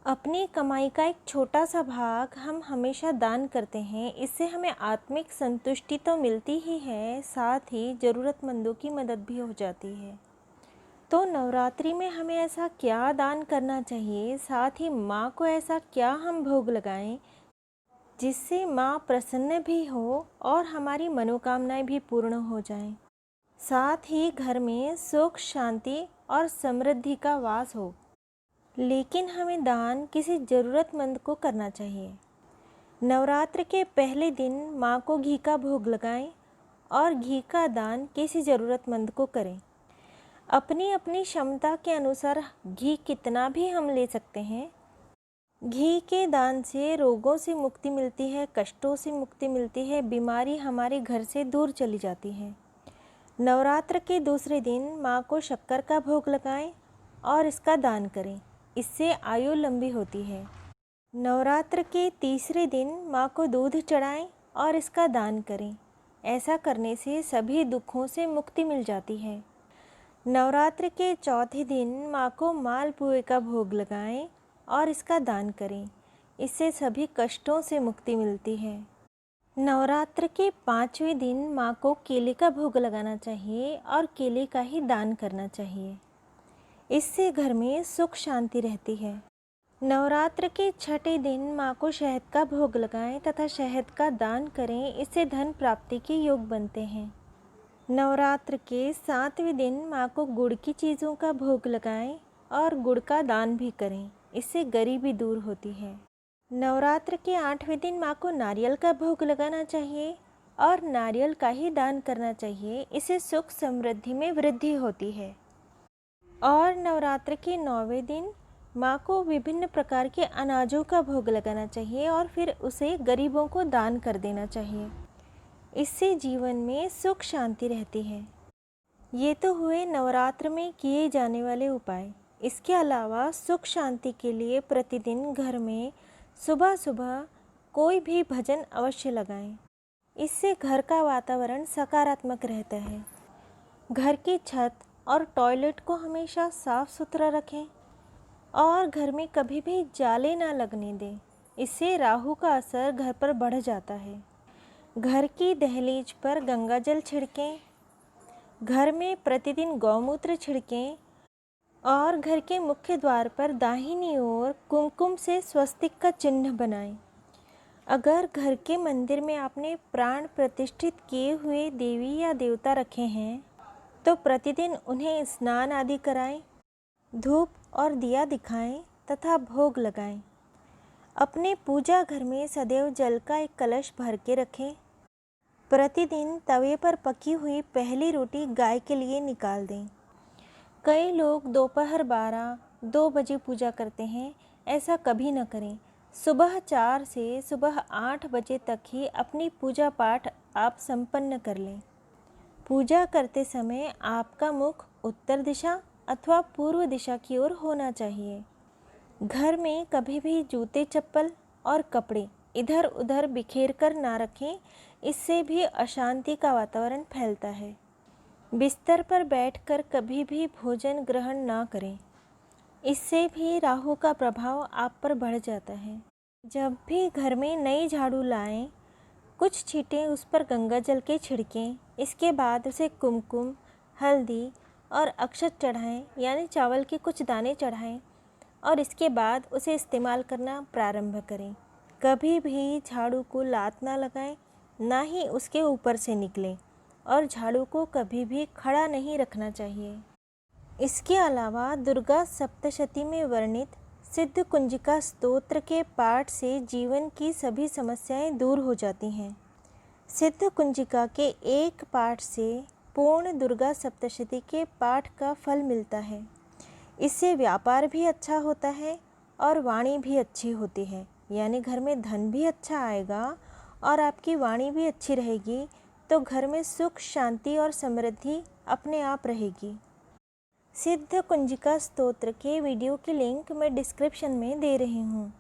अपनी कमाई का एक छोटा सा भाग हम हमेशा दान करते हैं। इससे हमें आत्मिक संतुष्टि तो मिलती ही है, साथ ही ज़रूरतमंदों की मदद भी हो जाती है। तो नवरात्रि में हमें ऐसा क्या दान करना चाहिए, साथ ही माँ को ऐसा क्या हम भोग लगाएं जिससे माँ प्रसन्न भी हो और हमारी मनोकामनाएं भी पूर्ण हो जाएं। साथ ही घर में सुख, शांति और समृद्धि का वास हो। लेकिन हमें दान किसी ज़रूरतमंद को करना चाहिए। नवरात्र के पहले दिन माँ को घी का भोग लगाएं और घी का दान किसी ज़रूरतमंद को करें। अपनी अपनी क्षमता के अनुसार घी कितना भी हम ले सकते हैं। घी के दान से रोगों से मुक्ति मिलती है, कष्टों से मुक्ति मिलती है, बीमारी हमारे घर से दूर चली जाती है। नवरात्र के दूसरे दिन माँ को शक्कर का भोग लगाएं और इसका दान करें। इससे आयु लंबी होती है। नवरात्र के तीसरे दिन माँ को दूध चढ़ाएं और इसका दान करें। ऐसा करने से सभी दुखों से मुक्ति मिल जाती है। नवरात्र के चौथे दिन माँ को मालपुए का भोग लगाएं और इसका दान करें। इससे सभी कष्टों से मुक्ति मिलती है। नवरात्र के पाँचवें दिन माँ को केले का भोग लगाना चाहिए और केले का ही दान करना चाहिए। इससे घर में सुख शांति रहती है। नवरात्र के छठे दिन माँ को शहद का भोग लगाएं तथा शहद का दान करें। इससे धन प्राप्ति के योग बनते हैं। नवरात्र के सातवें दिन माँ को गुड़ की चीज़ों का भोग लगाएं और गुड़ का दान भी करें। इससे गरीबी दूर होती है। नवरात्र के आठवें दिन माँ को नारियल का भोग लगाना चाहिए और नारियल का ही दान करना चाहिए। इससे सुख समृद्धि में वृद्धि होती है। और नवरात्र के 9वें दिन माँ को विभिन्न प्रकार के अनाजों का भोग लगाना चाहिए और फिर उसे गरीबों को दान कर देना चाहिए। इससे जीवन में सुख शांति रहती है। ये तो हुए नवरात्र में किए जाने वाले उपाय। इसके अलावा सुख शांति के लिए प्रतिदिन घर में सुबह सुबह कोई भी भजन अवश्य लगाएं। इससे घर का वातावरण सकारात्मक रहता है। घर की छत और टॉयलेट को हमेशा साफ सुथरा रखें और घर में कभी भी जाले ना लगने दें। इससे राहु का असर घर पर बढ़ जाता है। घर की दहलीज पर गंगा जल छिड़कें। घर में प्रतिदिन गौमूत्र छिड़कें और घर के मुख्य द्वार पर दाहिनी ओर कुमकुम से स्वस्तिक का चिन्ह बनाएं। अगर घर के मंदिर में आपने प्राण प्रतिष्ठित किए हुए देवी या देवता रखे हैं तो प्रतिदिन उन्हें स्नान आदि कराएं, धूप और दिया दिखाएं तथा भोग लगाएं। अपने पूजा घर में सदैव जल का एक कलश भर के रखें। प्रतिदिन तवे पर पकी हुई पहली रोटी गाय के लिए निकाल दें। कई लोग दोपहर 12-2 बजे पूजा करते हैं। ऐसा कभी न करें। सुबह 4 से सुबह 8 बजे तक ही अपनी पूजा पाठ आप संपन्न कर लें। पूजा करते समय आपका मुख उत्तर दिशा अथवा पूर्व दिशा की ओर होना चाहिए। घर में कभी भी जूते, चप्पल और कपड़े इधर उधर बिखेर कर ना रखें। इससे भी अशांति का वातावरण फैलता है। बिस्तर पर बैठकर कभी भी भोजन ग्रहण ना करें। इससे भी राहु का प्रभाव आप पर बढ़ जाता है। जब भी घर में नई झाड़ू लाएं, कुछ छींटे उस पर गंगा जल के छिड़कें। इसके बाद उसे कुमकुम, हल्दी और अक्षत चढ़ाएं, यानी चावल के कुछ दाने चढ़ाएं और इसके बाद उसे इस्तेमाल करना प्रारंभ करें। कभी भी झाड़ू को लात ना लगाएं, ना ही उसके ऊपर से निकलें और झाड़ू को कभी भी खड़ा नहीं रखना चाहिए। इसके अलावा दुर्गा सप्तशती में वर्णित सिद्ध कुंजिका स्तोत्र के पाठ से जीवन की सभी समस्याएं दूर हो जाती हैं। सिद्ध कुंजिका के एक पाठ से पूर्ण दुर्गा सप्तशती के पाठ का फल मिलता है। इससे व्यापार भी अच्छा होता है और वाणी भी अच्छी होती है, यानी घर में धन भी अच्छा आएगा और आपकी वाणी भी अच्छी रहेगी तो घर में सुख, शांति और समृद्धि अपने आप रहेगी। सिद्ध कुंजिका स्तोत्र के वीडियो की लिंक मैं डिस्क्रिप्शन में दे रही हूँ।